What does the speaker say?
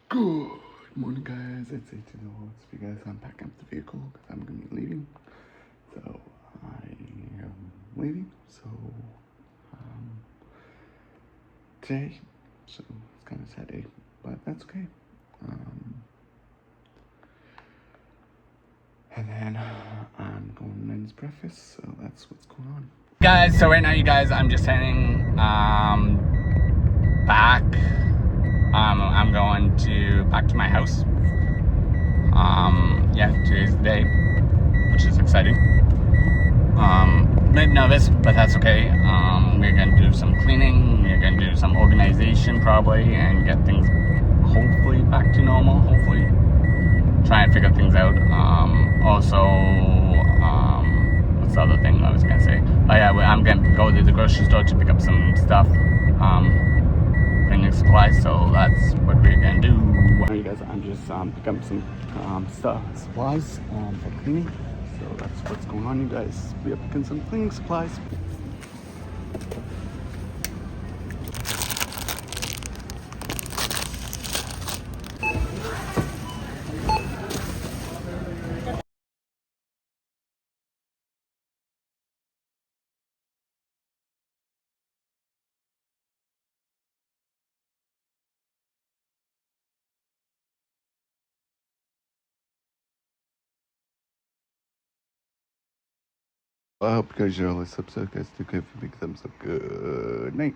Good morning, guys. It's 18 hours for you guys. I'm packing up the vehicle because I'm going to be leaving. So I am leaving. So today, so it's kind of a sad day, but that's okay. And then I'm going to men's breakfast. So that's what's going on, guys. So right now, you guys, I'm just heading back. I'm going back to my house. Yeah, today's the day, which is exciting. Maybe nervous, but that's okay. We're gonna do some cleaning, we're gonna do some organization probably, and get things hopefully back to normal. Hopefully, try and figure things out. Also, what's the other thing I was gonna say? Oh yeah, I'm gonna go to the grocery store to pick up some stuff. Cleaning supplies, so that's what we're gonna do. Alright, guys, I'm just picking up some supplies for cleaning. So that's what's going on, you guys. We are picking some cleaning supplies. I hope you guys enjoy this episode, guys. Do give a big thumbs up. Good night.